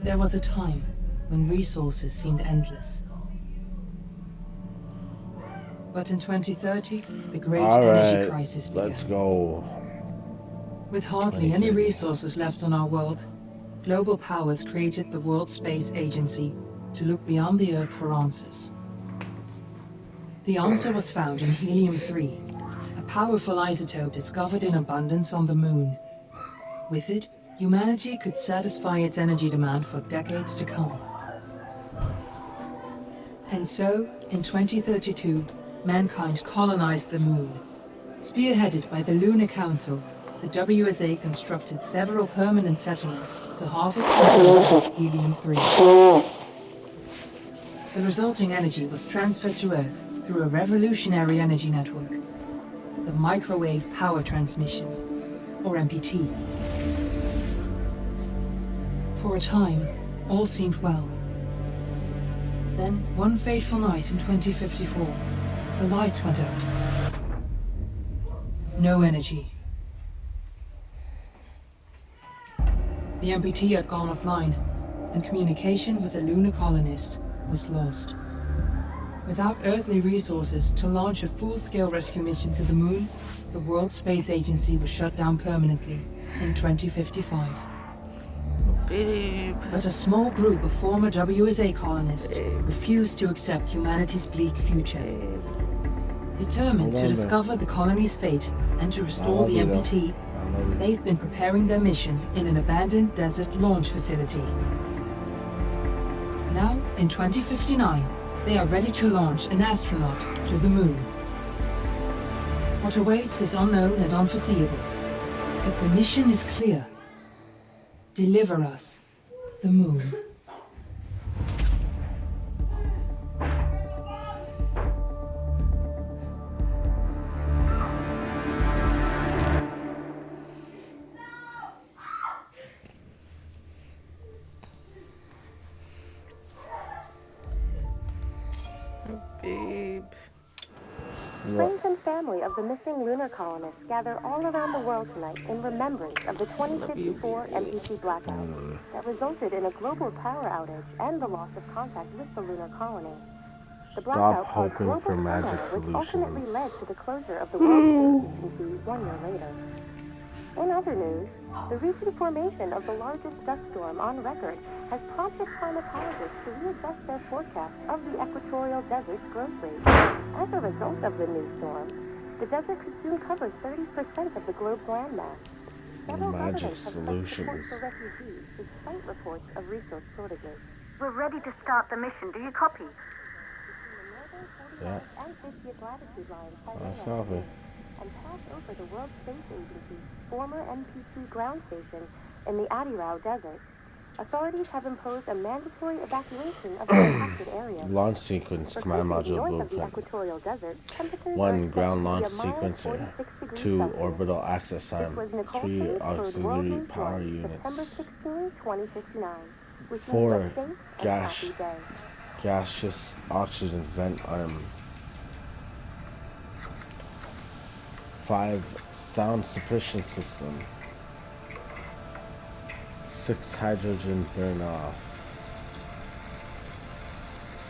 There was a time when resources seemed endless. But in 2030, the great energy crisis began. Let's go. With hardly any resources left on our world, global powers created the World Space Agency to look beyond the Earth for answers. The answer was found in helium-3, a powerful isotope discovered in abundance on the Moon. With it, humanity could satisfy its energy demand for decades to come. And so, in 2032, mankind colonized the Moon. Spearheaded by the Lunar Council, the WSA constructed several permanent settlements to harvest and process helium-3. The resulting energy was transferred to Earth through a revolutionary energy network, the Microwave Power Transmission, or MPT. For a time, all seemed well. Then, one fateful night in 2054, the lights went out. No energy. The MPT had gone offline, and communication with the lunar colonist was lost. Without earthly resources to launch a full-scale rescue mission to the Moon, the World Space Agency was shut down permanently in 2055. But a small group of former WSA colonists refused to accept humanity's bleak future. Determined to discover the colony's fate and to restore the MPT, they've been preparing their mission in an abandoned desert launch facility. Now, in 2059, they are ready to launch an astronaut to the Moon. What awaits is unknown and unforeseeable, but the mission is clear. Deliver us the Moon. Babe. Friends and family of the missing lunar colonists gather all around the world tonight in remembrance of the 2054 MPT blackout that resulted in a global power outage and the loss of contact with the lunar colony. The blackout caused global turmoil, which ultimately led to the closure of the World Space Agency 1 year later. In other news, the recent formation of the largest dust storm on record has prompted climatologists to readjust their forecast of the equatorial desert's growth rate. As a result of the new storm, the desert could soon cover 30% of the globe's landmass. Several governments have pledged support for refugees despite reports of resource shortages. We're ready to start the mission. Do you copy? Between the northern 49th and 50th latitude lines by rail and pass over the World Space Agency's former MPT ground station in the Adirau Desert. Authorities have imposed a mandatory evacuation of the impacted area. Launch sequence, command module blueprint. 1. Ground launch sequencer. 2. Orbital access time. 3. Auxiliary power units. September 16, 2059. 4. Gaseous oxygen vent arm. 5. Sound suppression system. 6. Hydrogen burn off.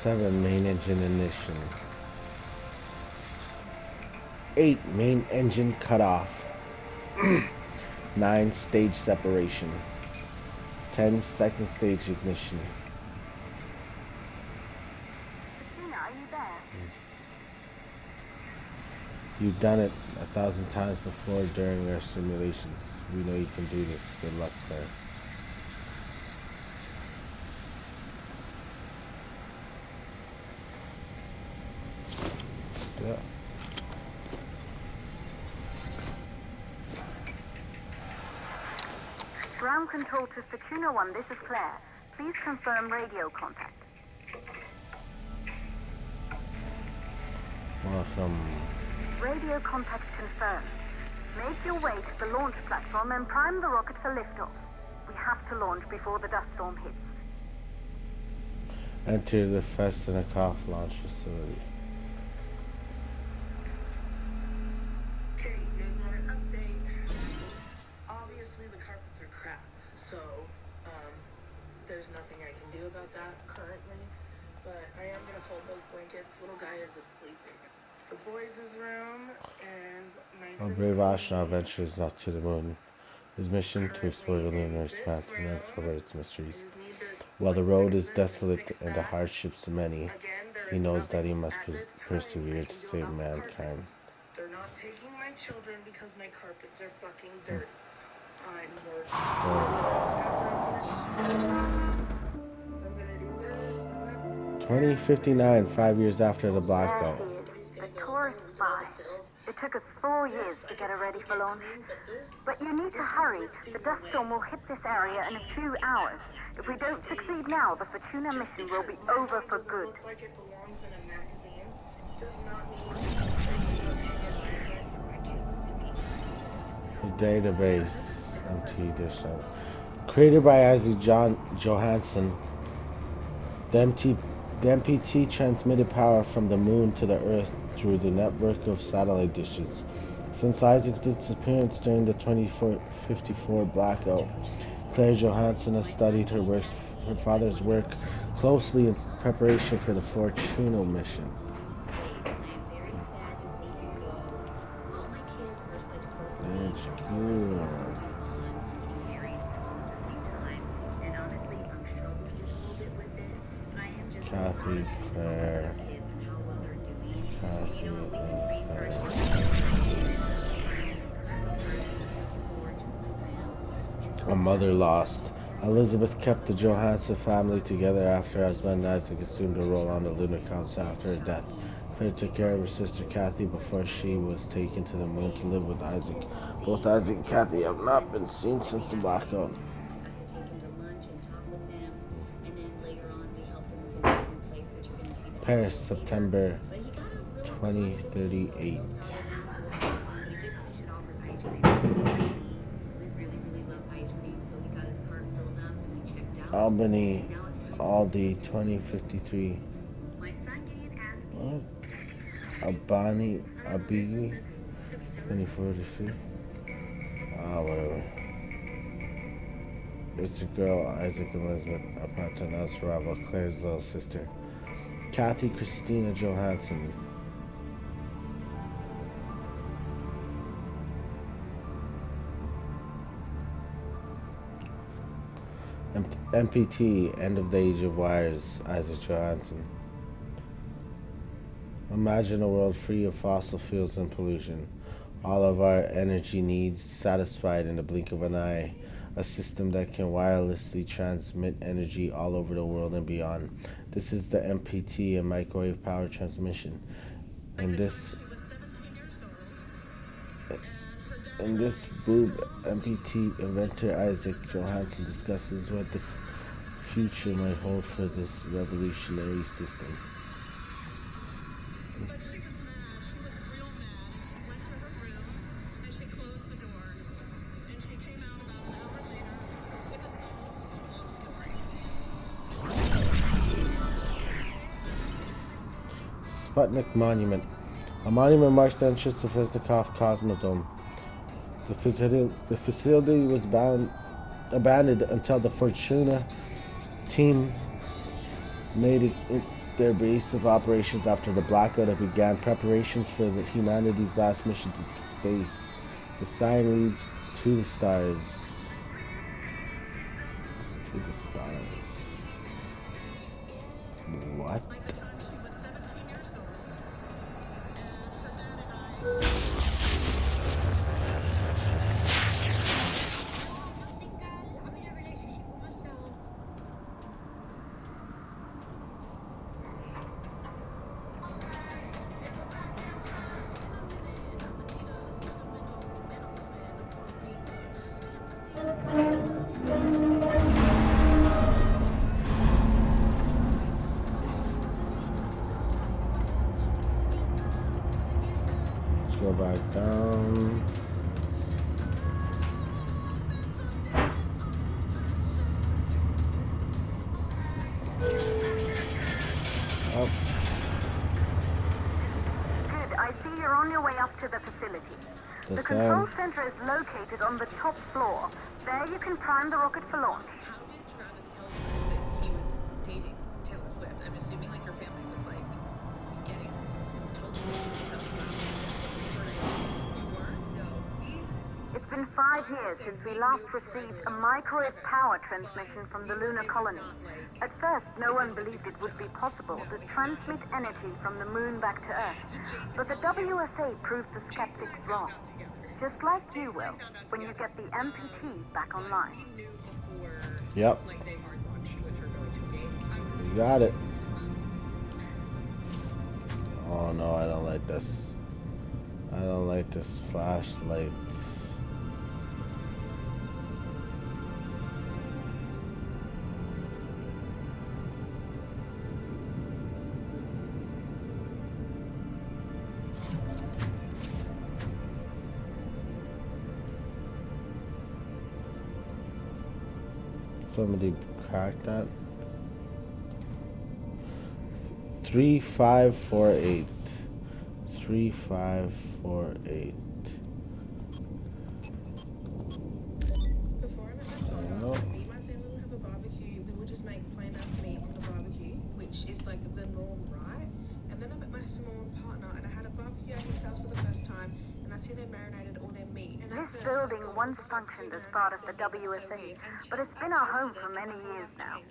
7. Main engine ignition. 8. Main engine cutoff. 9. Stage separation. 10. Second stage ignition. Christina, are you there? You've done it 1,000 times before during our simulations. We know you can do this. Good luck there. Yeah. Ground control to Fortuna 1, this is Claire. Please confirm radio contact. Welcome. Radio contact confirmed. Make your way to the launch platform and prime the rocket for liftoff. We have to launch before the dust storm hits. Enter the Festenikoff launch facility. Okay, here's my update. Obviously the carpets are crap, so, there's nothing I can do about that currently. But I am gonna fold those blankets. Little guy is asleep right now. The boys' room is nice A and brave astronaut clean. ventures up to the moon. His mission to explore the lunar expanse and uncover its mysteries. While the road is desolate and the hardships many, he knows that he must persevere to save mankind. They're not taking my children because my carpets are fucking dirty. I'm working. After I finish, I'm gonna do this. 2059, 5 years after the blackout. There she is, a tourist spy. It took us 4 years to get her ready for launch. But you need to hurry. The dust storm will hit this area in a few hours. If we don't succeed now, the Fortuna mission will be over for good. Looks like it belongs in a magazine. Does not mean The database, MT Edition. Created by Isaac Johansson, the MPT transmitted power from the moon to the Earth through the network of satellite dishes. Since Isaac's disappearance during the 2054 blackout, Claire Johansson has studied her father's work closely in preparation for the Fortuna mission. That's good. Kathy, Claire, Kathy, and Claire. A mother lost. Elizabeth kept the Johansson family together after her husband Isaac assumed a role on the Lunar Council after her death. Claire took care of her sister Kathy before she was taken to the moon to live with Isaac. Both Isaac and Kathy have not been seen since the blackout. Paris, September 2038. Albany, Aldi, 2053. What? Abini, 2043. Whatever. It's a girl, Isaac and Elizabeth, are part to announce arrival of Claire's little sister, Kathy Christina Johansson. MPT, End of the Age of Wires, Isaac Johansson. Imagine a world free of fossil fuels and pollution. All of our energy needs satisfied in the blink of an eye. A system that can wirelessly transmit energy all over the world and beyond. This is the MPT, a microwave power transmission. In this boob, MPT inventor Isaac Johansson discusses what the future might hold for this revolutionary system. But she was mad. She was real mad. And she went to her room and she closed the door. And she came out about an hour later with a love story. Sputnik Monument. A monument marks the entrance to Vishnikoff Cosmodrome. The facility was abandoned until the Fortuna team made it their base of operations after the blackout and began preparations for humanity's last mission to space. The sign reads, "To the stars." To the stars. What? Let's go back down. Up. Good, I see you're on your way up to the facility. The control center is located on the top floor. There you can prime the rocket for launch. How did Travis tell you? assuming like your family was like getting totally you weren't? No. It's been 5 years since we last received a microwave power transmission from the lunar colony. At first, no one believed it would be possible to transmit energy from the moon back to Earth. But the WSA proved the skeptics wrong. Just like you will, when you get the MPT back online. Yep. You got it. Oh no, I don't like this. I don't like this flashlight. Somebody cracked that. 3548. 3548. Before I met my partner, me and my family would have a barbecue. We would just make plain ass meat on the barbecue, which is like the norm, right? And then I met my Samoan partner, and I had a barbecue at his house for the first time, and I see they marinated all their meat. And This building once functioned as part of the WSA, but it's been our home for many years now.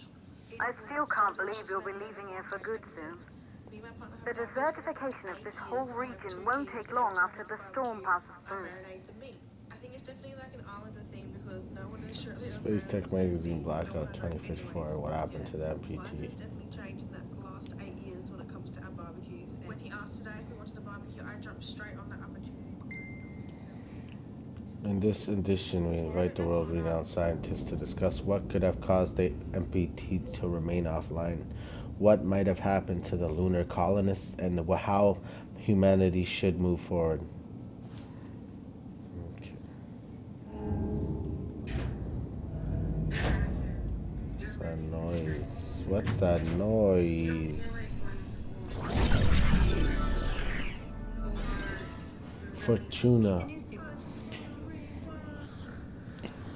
I still can't believe you'll be leaving here for good soon. The desertification of this whole region won't take long after the storm passes through. I think it's definitely like an Islander thing because no one is surely Space Tech Magazine Blackout 2054. What happened to the MPT? Life has definitely changed in the last 8 years when it comes to our barbecues. When he asked today if we wanted a barbecue, I jumped straight on the opportunity. In this edition, we invite the world-renowned scientists to discuss what could have caused the MPT to remain offline, what might have happened to the lunar colonists, and how humanity should move forward. Okay. What's that noise? What's that noise? Fortuna.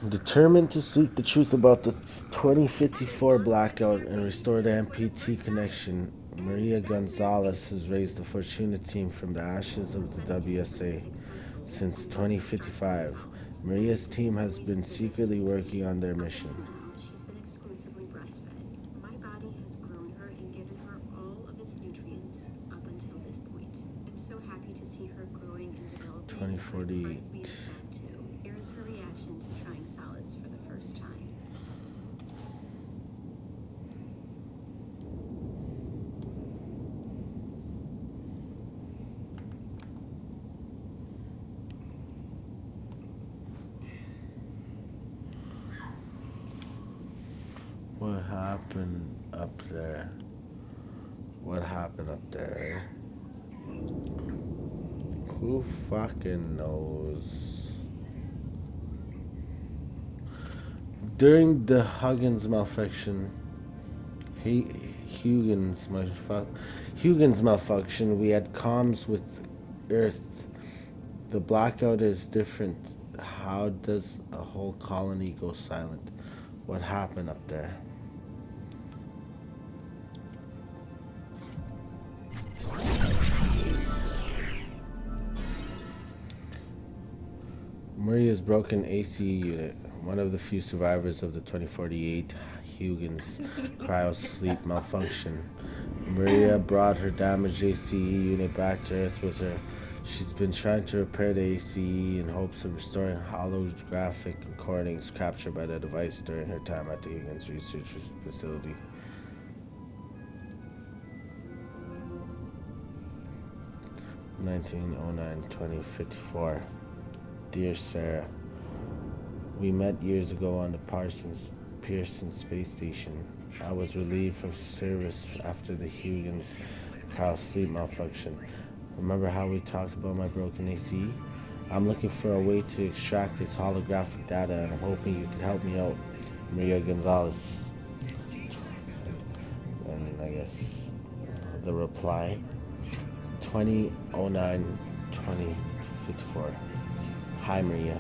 Determined to seek the truth about the 2054 blackout and restore the MPT connection, Maria Gonzalez has raised the Fortuna team from the ashes of the WSA. Since 2055, Maria's team has been secretly working on their mission. She's been exclusively breastfed. My body has grown her and given her all of its nutrients up until this point. I'm so happy to see her growing and developing. 2048. Sad too. Here is her reaction to trying solids for the first time. What happened up there? What happened up there? Who fucking knows? During the Huygens malfunction, we had comms with Earth. The blackout is different. How does a whole colony go silent? What happened up there? Maria's broken ACE unit, one of the few survivors of the 2048 Huygens cryo-sleep malfunction. Maria brought her damaged ACE unit back to Earth with her. She's been trying to repair the ACE in hopes of restoring holographic recordings captured by the device during her time at the Huygens Research Facility. (1909-2054) Dear Sarah, we met years ago on the Pearson space station. I was relieved from service after the Huygens cryo-sleep malfunction. Remember how we talked about my broken ACE? I'm looking for a way to extract this holographic data, and I'm hoping you can help me out. Maria Gonzalez. And I guess the reply, 2009-2054. Hi Maria.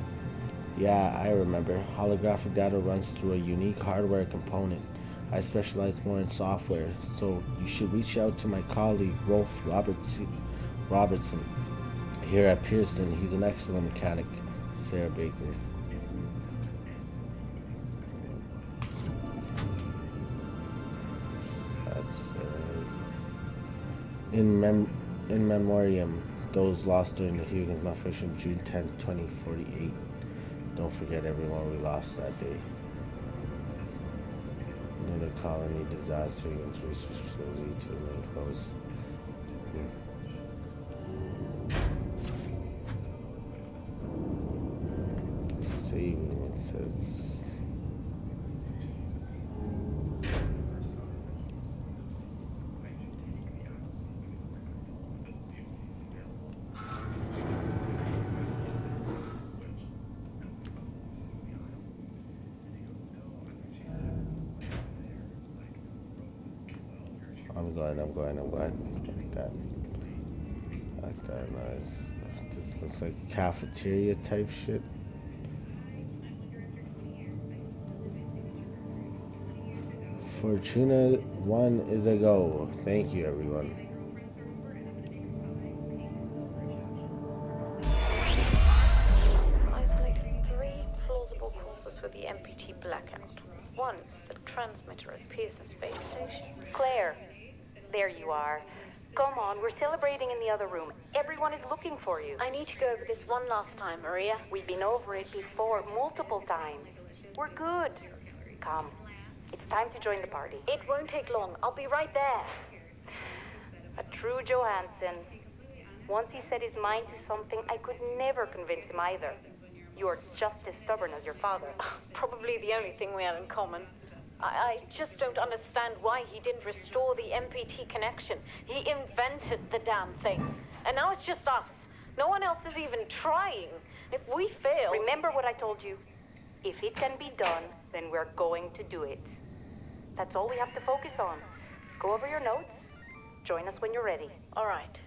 Yeah, I remember. Holographic data runs through a unique hardware component. I specialize more in software, so you should reach out to my colleague Rolf Robertson here at Pearson. He's an excellent mechanic. Sarah Baker. That's in memoriam, those lost during the Huygens malfunction, June 10th, 2048. Don't forget everyone we lost that day. Lunar colony disaster and research facility to remain closed. Saving, it says. I'm going. Like that, nice. This looks like cafeteria type shit. Fortuna 1 is a go. Thank you, everyone. Isolated 3 plausible causes for the MPT blackout. 1, the transmitter at Pearson Space Station. Claire, there you are. Come on, we're celebrating in the other room. Everyone is looking for you. I need to go over this one last time, Maria. We've been over it before, multiple times. We're good. Come. It's time to join the party. It won't take long. I'll be right there. A true Johansson. Once he set his mind to something, I could never convince him either. You're just as stubborn as your father. Probably the only thing we have in common. I just don't understand why he didn't restore the MPT connection. He invented the damn thing. And now it's just us. No one else is even trying. If we fail... Remember what I told you. If it can be done, then we're going to do it. That's all we have to focus on. Go over your notes. Join us when you're ready. All right.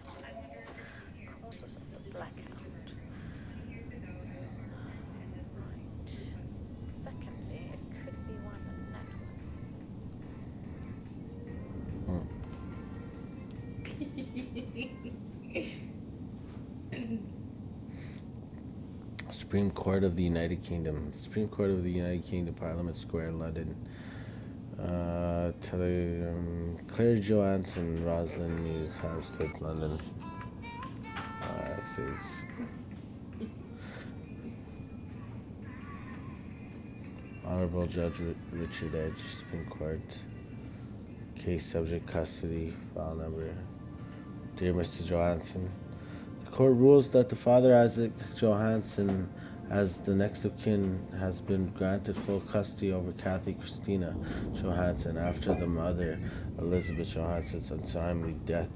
Causes of the blackout. Secondly, it could be one of the Supreme Court of the United Kingdom. Supreme Court of the United Kingdom, Parliament Square, London. Claire Johansson, Roslyn News, Hampstead, London. Honorable Judge Richard Edge, Supreme Court. Case subject custody, file number. Dear Mr. Johansson, the court rules that the father Isaac Johansson, as the next of kin, has been granted full custody over Kathy Christina Johansson after the mother Elizabeth Johansson's untimely death.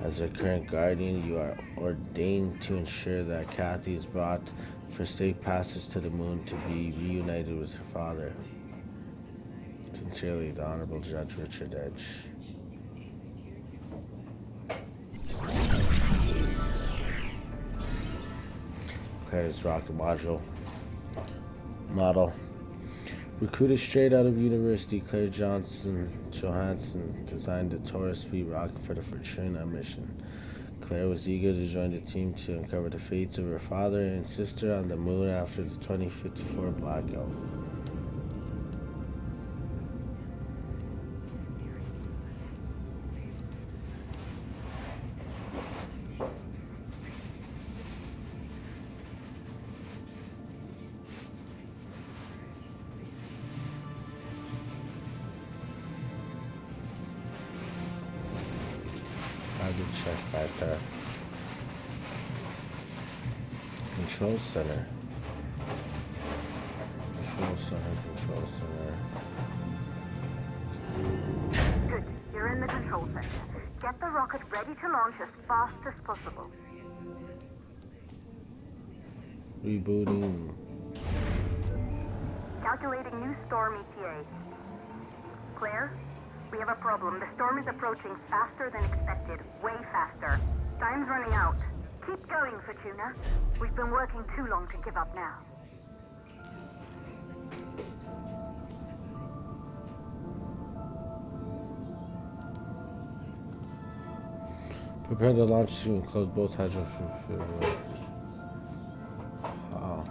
As her current guardian, you are ordained to ensure that Kathy is brought for safe passage to the moon to be reunited with her father. Sincerely, the Honorable Judge Richard Edge. Claire's rocket model. Recruited straight out of university, Claire Johansson designed the Taurus V rocket for the Fortuna mission. Claire was eager to join the team to uncover the fates of her father and sister on the moon after the 2054 blackout. Check back there. Control center. Good. You're in the control center. Get the rocket ready to launch as fast as possible. Rebooting. Calculating new storm ETA. Claire? We have a problem. The storm is approaching faster than expected. Way faster. Time's running out. Keep going, Fortuna. We've been working too long to give up now. Prepare the launch to enclose both hydrofuels. Wow.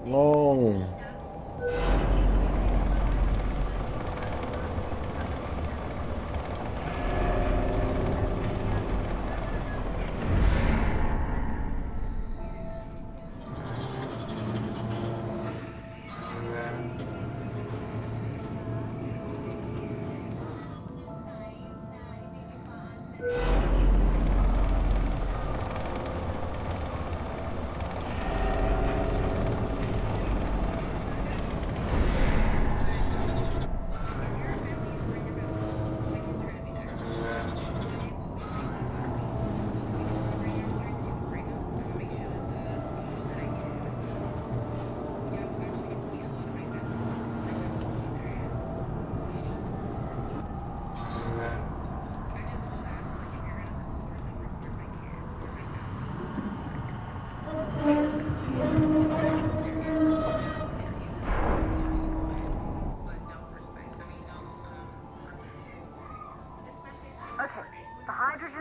Oh.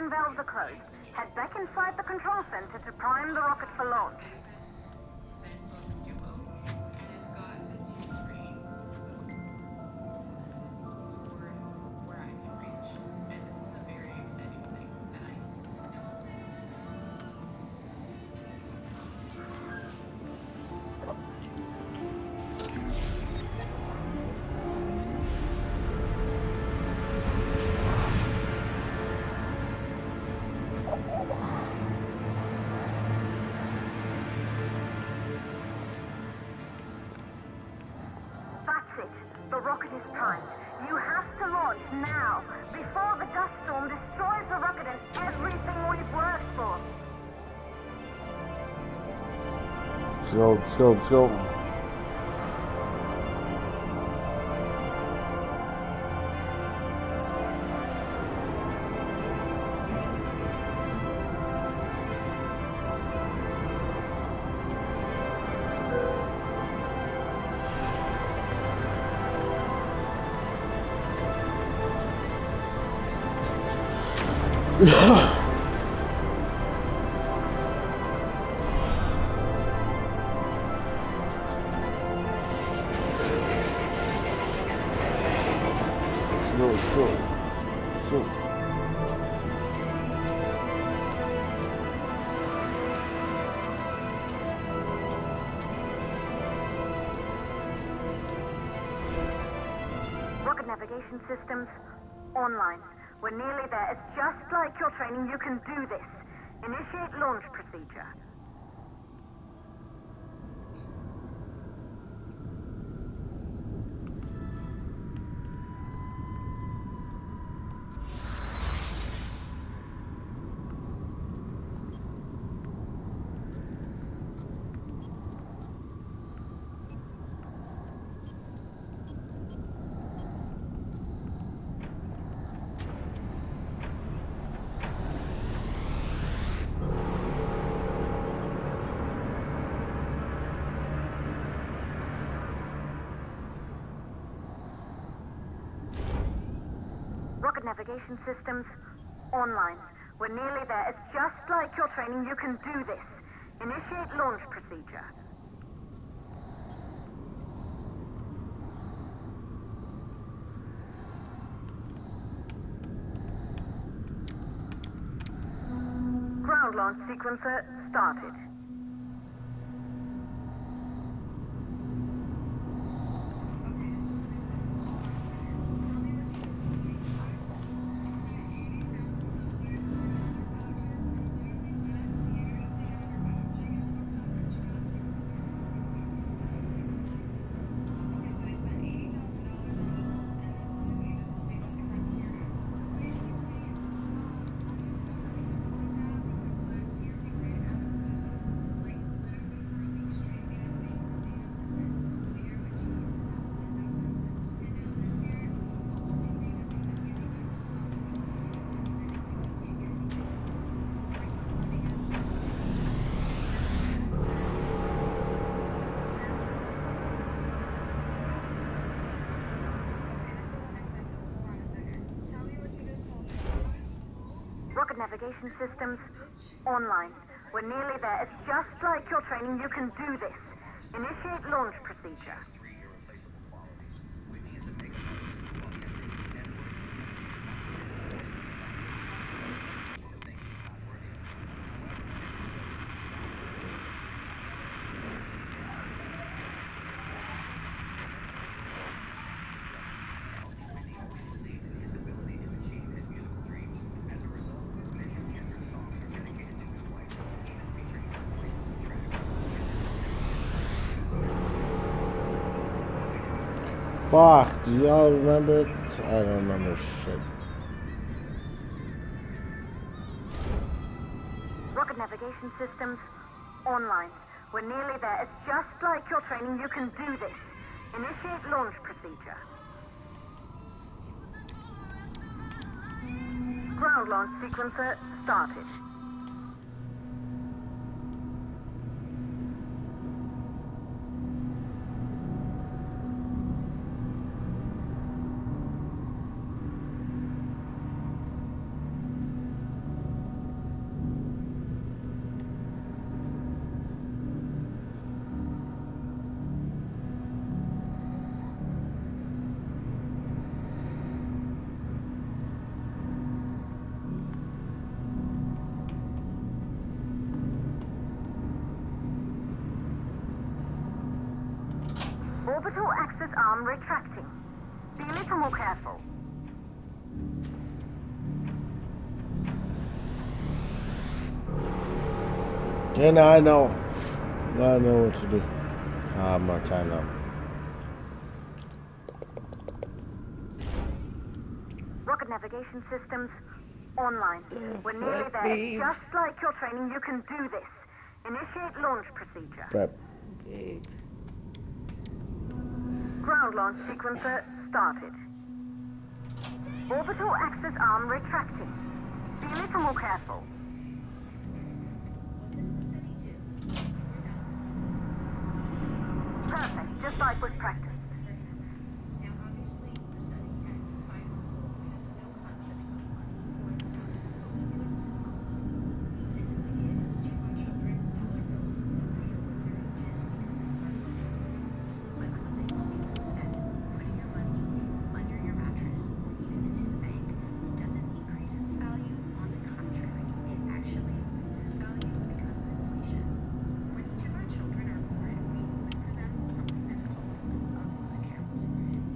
valves are closed. Head back inside the control center to prime the rocket for launch. Let's go, let's go. So. Rocket navigation systems online. We're nearly there. It's just like your training. You can do this. Initiate launch procedure. Rocket navigation systems online. We're nearly there. It's just like your training. You can do this. Initiate launch procedure. Ground launch sequencer started. Rocket navigation systems online. We're nearly there. It's just like your training. You can do this. Initiate launch procedure. Fuck, do y'all remember it? I don't remember shit. Rocket navigation systems online. We're nearly there. It's just like your training. You can do this. Initiate launch procedure. Ground launch sequencer started. Orbital access arm retracting. Be a little more careful. Yeah, now I know. Now I know what to do. I have more time now. Rocket navigation systems online. We're nearly there. It's just like your training. You can do this. Initiate launch procedure. Prep. Babe. Ground launch sequencer started. Orbital axis arm retracting. Be a little more careful. What does Massetti do? Perfect, just like with practice. Now, obviously, Massetti, at 5 months old, has no concept of money or time, but we do it symbolically. We physically give to our children dollar bills, no matter what their age is, because it's part of our festival. But I'm a big believer that putting your money under your mattress or even into the bank doesn't increase its value. On the contrary, it actually loses value because of inflation. When each of our children are born, we open for them something that's called a loan account.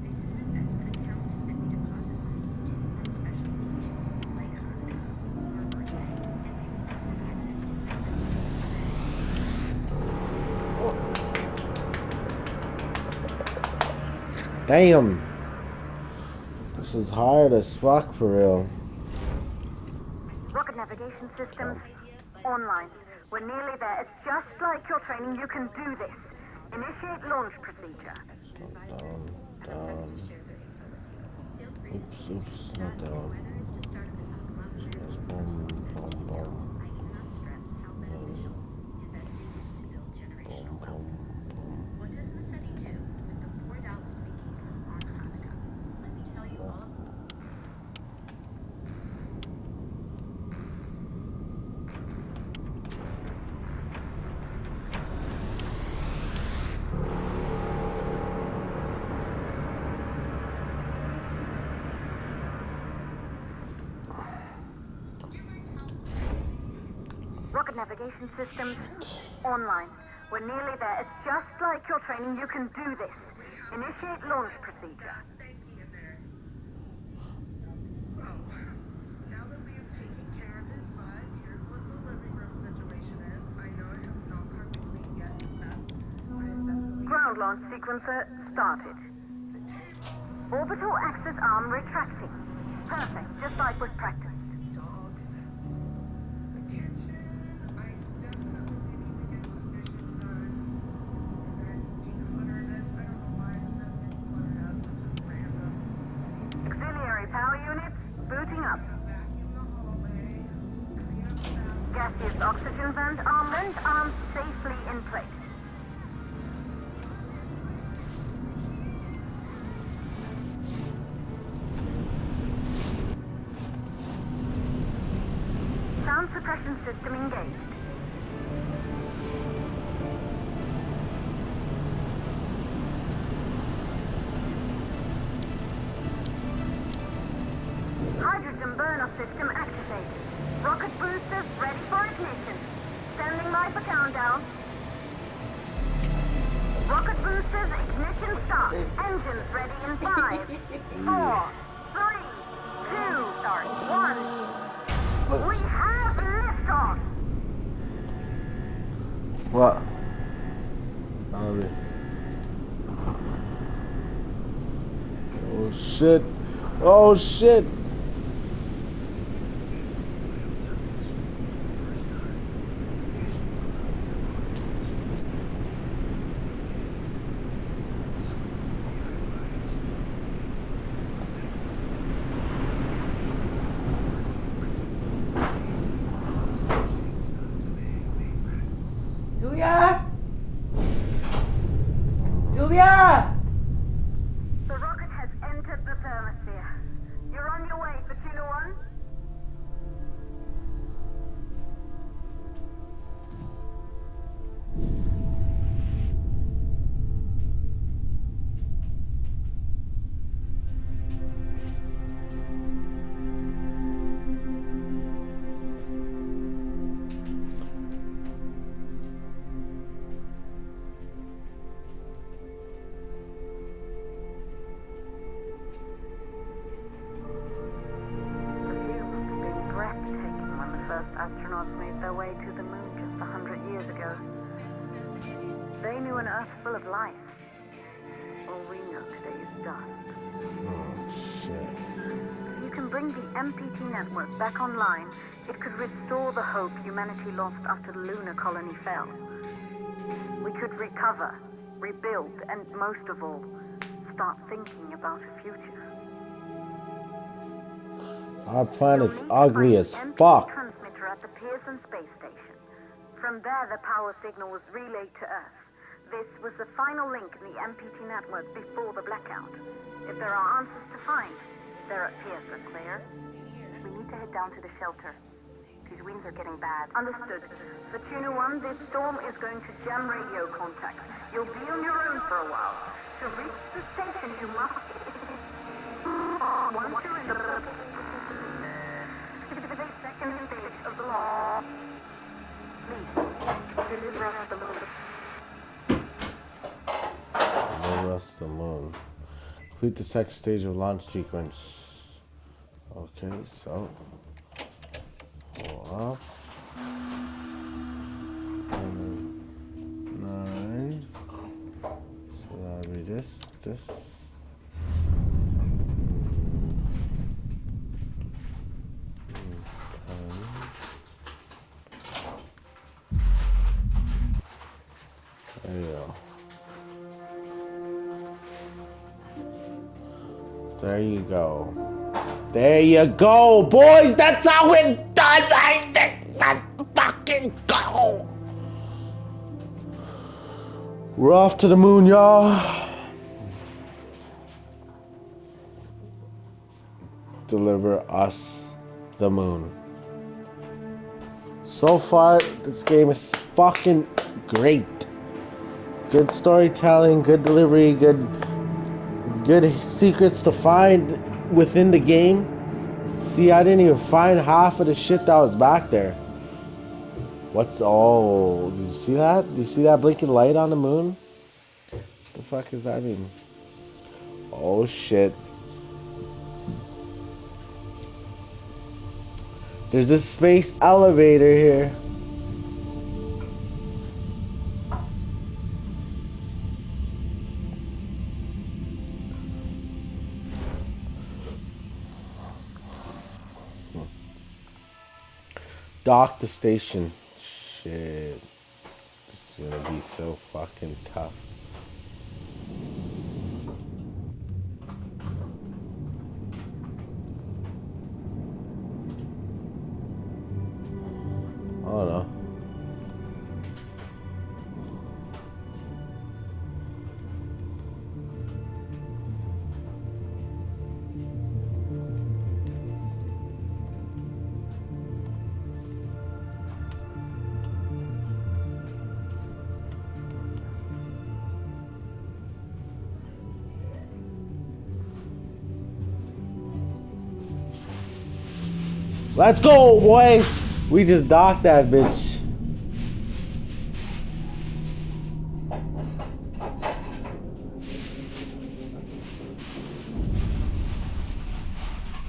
This is an investment account that we deposit money into on special occasions like Hanukkah or birthday, and they will not have access to it until Damn. This is hard as fuck for real. Rocket navigation systems online. We're nearly there. It's just like your training. You can do this. Initiate launch procedure. Down. Oops, not down. whether it's to start up an upgrade Boom, boom, boom. I cannot stress how beneficial investing is to build generational wealth. What does Massetti do with the $4 we gave him on Hanukkah? Let me tell you all about Rocket navigation systems online. We're nearly there. It's just like your training. You can do this. Initiate launch procedure. Now that we have taken care of his butt, here's what the living room situation is. I know I have not carpet cleaned yet, but I am definitely... Ground launch sequencer started. Orbital axis arm retracting. Perfect, just like with practice. Dogs. The kitchen. I definitely need to get some dishes done. And then declutter this. I don't know why the mess gets cluttered up. It's just random. Auxiliary power units booting up. Vacuum the hallway. Clean up the bathroom. Gaseous oxygen vent arms safely in place. Sound suppression system engaged. Hydrogen burner system activated. Rocket boosters ready for ignition. Standing by for countdown. Rocket boosters ignition start. Engines ready in 5, 4, 3, 2, 1. We have liftoff. What? Oh shit. Oh shit. Julia! Julia! The rocket has entered the thermosphere. You're on your way, Fatuna 1. Astronauts made their way to the moon just 100 years ago. They knew an Earth full of life. All we know today is dust. Oh shit. If you can bring the MPT network back online, it could restore the hope humanity lost after the lunar colony fell. We could recover, rebuild, and most of all, start thinking about a future. Our planet's ugly as fuck. Transmitter at the Pearson space station. From there, the power signal was relayed to Earth. This was the final link in the MPT network before the blackout. If there are answers to find, they're at Pearson. Clear? We need to head down to the shelter. These winds are getting bad. Understood. Fortuna 1, this storm is going to jam radio contacts. You'll be on your own for a while. To reach the station, you must... Once you're in the second stage of the law. Please, deliver us the moon. Deliver us the moon. Complete the second stage of launch sequence. Okay, so go up. 9. So that'll be this. There you go. There you go. There you go, boys! That's how it's done! Let's fucking go! We're off to the moon, y'all. Deliver us the moon. So far, this game is fucking great. Good storytelling, good delivery, good secrets to find within the game. See, I didn't even find half of the shit that was back there. Oh, did you see that? Did you see that blinking light on the moon? What the fuck does that mean? Oh shit. There's a space elevator here. Dock the station. Shit. This is gonna be so fucking tough. I don't know. Let's go, boys! We just docked that bitch.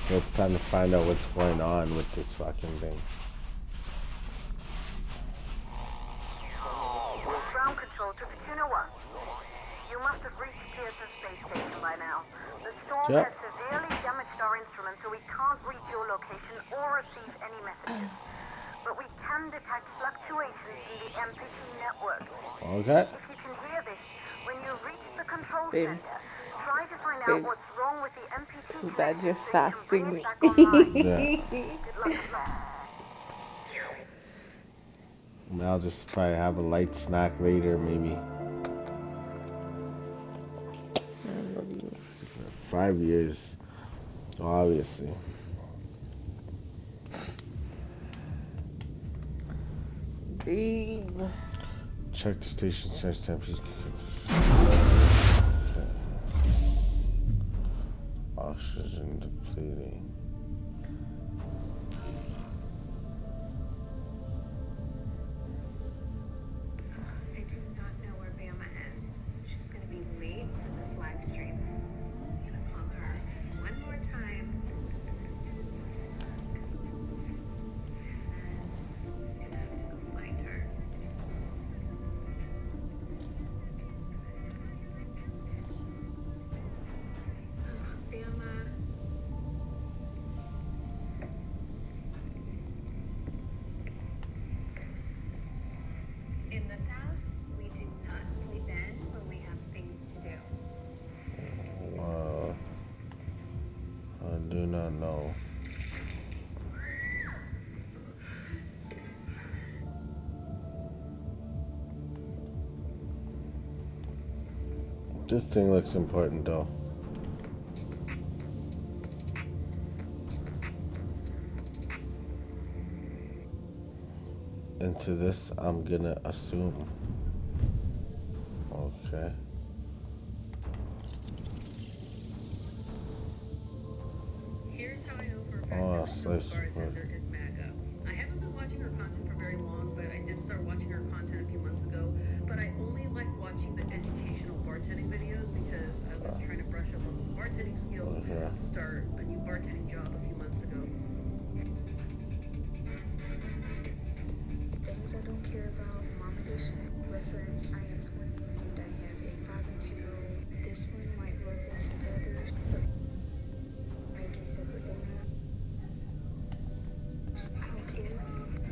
It's time to find out what's going on with this fucking thing. Ground control to Fortuna 1. You must have reached Pearson space station by now. The storm has severely damaged our instruments, so we can't reach your location or receive any messages. But we can detect fluctuations in the MPT network. Okay. If you can hear this, when you reach the control center, try to find out what's wrong with the MPT Too bad you're connection so fasting you me. can bring it back online. Yeah. Good luck. And I'll just probably have a light snack later, maybe. 5 years, obviously. Babe. Check the station search temperature. Oxygen depleting. I do not know where Bama is. She's gonna be late for this live stream. I'm gonna call her one more time. And then I'm gonna have to go find her. This thing looks important though. Into this, I'm gonna assume. Okay. Here's how I know for a fact Oh, that the slice bartender is MAGA. I haven't been watching her content for very long, but I did start watching her content a few months ago. But I only like watching the educational bartending videos because I was trying to brush up on some bartending skills Okay. to start a new bartending job a few months ago. Things I don't care about. Mom edition. Reference. I am 20 and I have a 5 and 2-year-old. This one might ruffle some feathers, but making separate dinners. I don't care.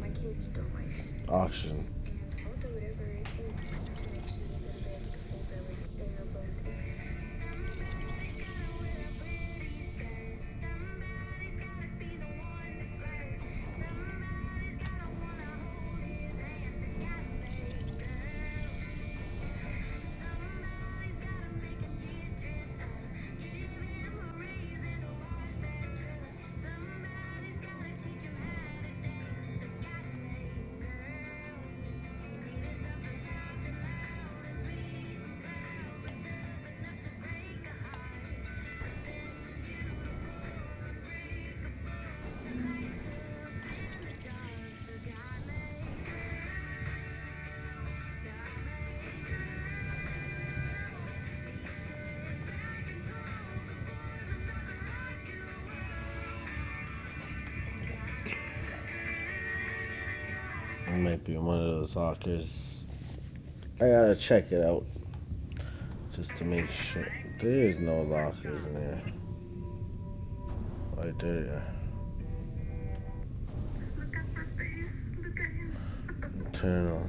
My kids don't like this. Auction. And I'll do whatever it takes to make sure they go to bed with a full belly. They are both It might be one of those lockers. I gotta check it out just to make sure. There's no lockers in there. Right there. Look at her face. Look at him. Internal.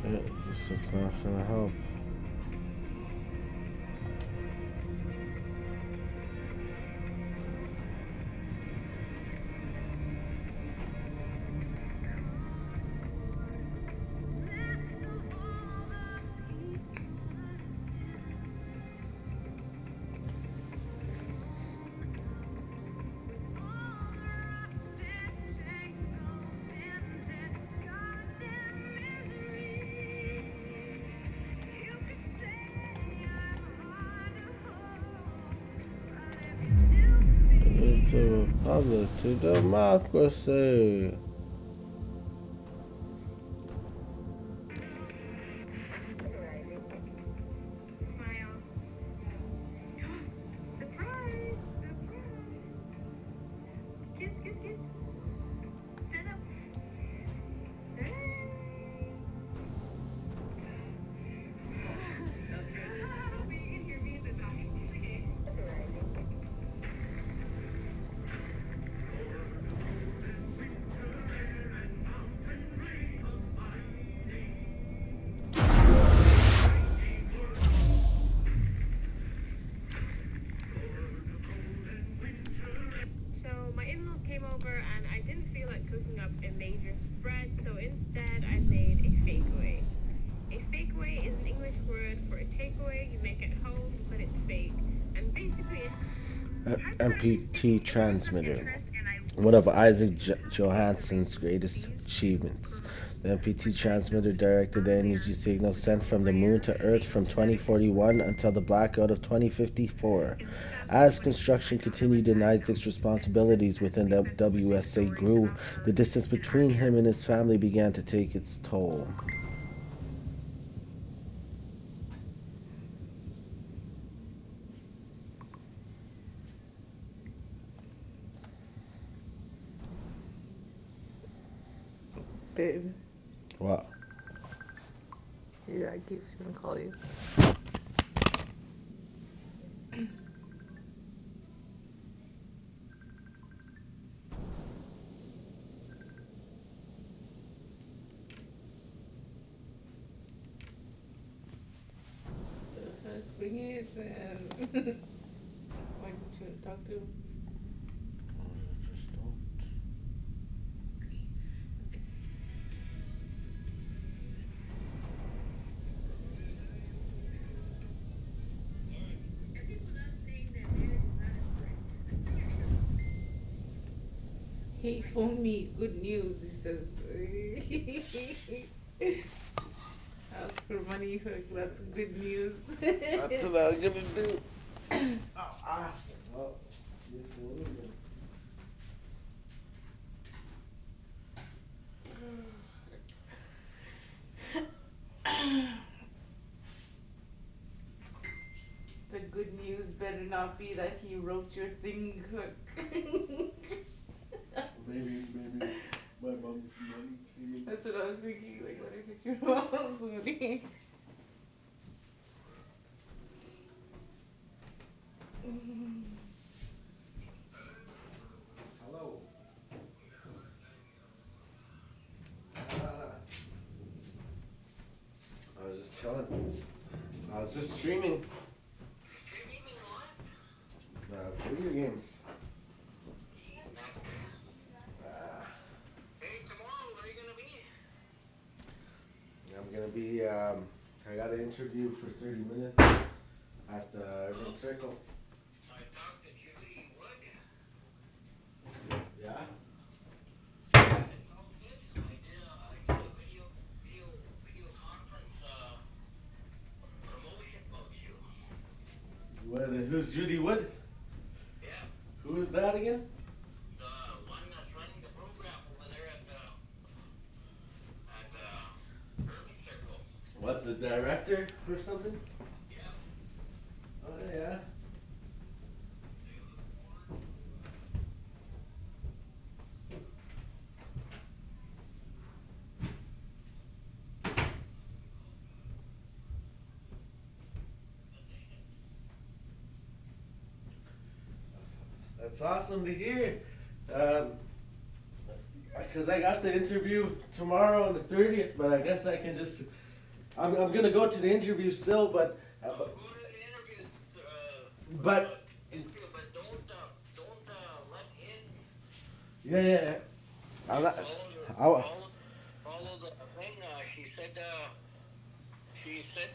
Yeah, this is not gonna help. To republic, to democracy. Smile. Surprise! Surprise! Kiss, kiss, kiss. Sit up. Hey. That's good. But you can hear me in the back. Okay. So my in-laws came over and I didn't feel like cooking up a major spread, so instead I made a fakeaway. A fakeaway is an English word for a takeaway you make at home, but it's fake. And basically, MPT transmitter. One of Isaac Johansson's greatest achievements. The MPT transmitter directed the energy signal sent from the moon to Earth from 2041 until the blackout of 2054. As construction continued and Isaac's responsibilities within the WSA grew, the distance between him and his family began to take its toll. Babe, What? your dad keeps gonna call you. bring it and why don't you talk to him? Just don't. He phoned me. Good news, he says. Ask for money. That's good news. That's what I'm gonna do. Oh, awesome. Well, yes, we'll do. The good news better not be that he wrote your thing, Hook. Maybe my mom's money came in. That's what I was thinking. Like, what if it's your mom's money? Hello. I was just chilling. I was just streaming. Streaming what? Video games. Hey, tomorrow, where are you gonna be? I'm gonna be. I got an interview for 30 minutes at the Urban Circle. I talked to Judy Wood. Yeah. It sounds good. I did a video conference promotion about you. What? Who's Judy Wood? Yeah, Who is that again? the one that's running the program over there at Urban Circle. What? The director or something? Yeah. Oh yeah. That's awesome to hear. Because I got the interview tomorrow on the 30th, but I guess I can just. I'm gonna go to the interview still, but. Go to the interview. But. Interview, but don't let in. Yeah. I'm not. Follow the thing. She said,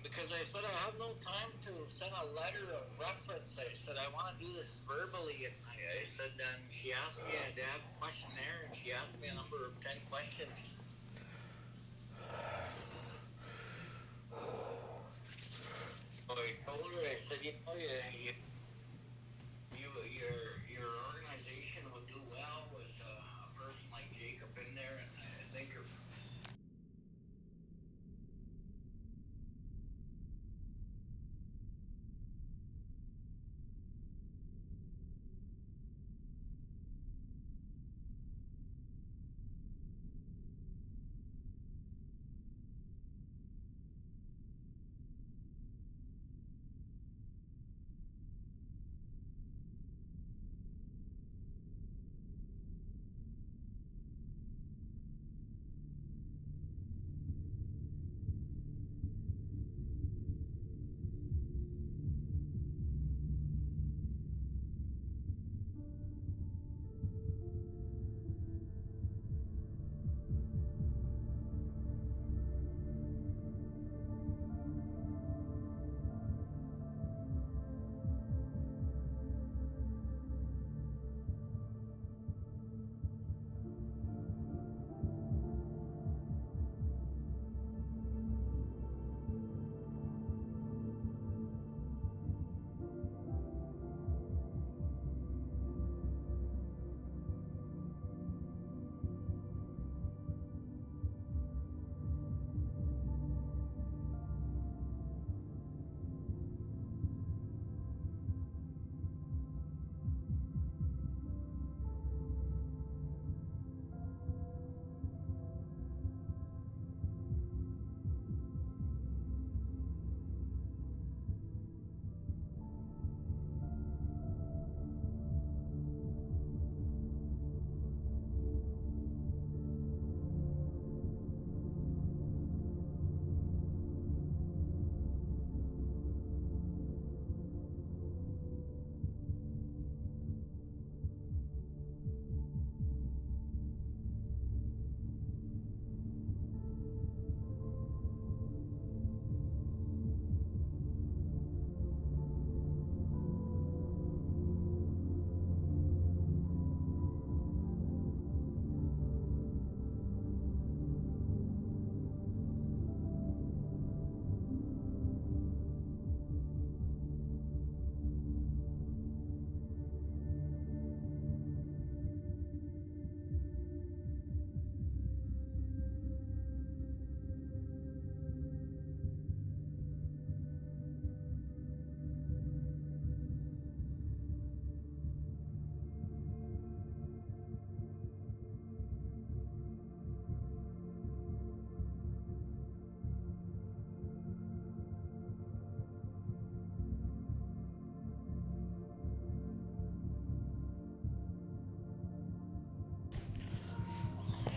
because I said I have no time to send a letter of reference. I said I want to do this verbally, and I said, and she asked me, I have a questionnaire, and she asked me a number of 10 questions. So I told her, I said, your organization would do well with a person like Jacob in there, and I think if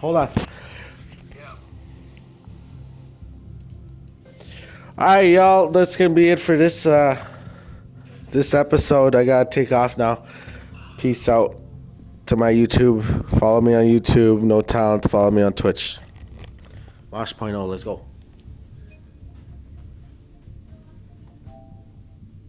Hold on. Yeah. Alright, y'all. That's gonna be it for this this episode. I gotta take off now. Peace out to my YouTube. Follow me on YouTube. No Talent. Follow me on Twitch. MoshPointO. Let's go.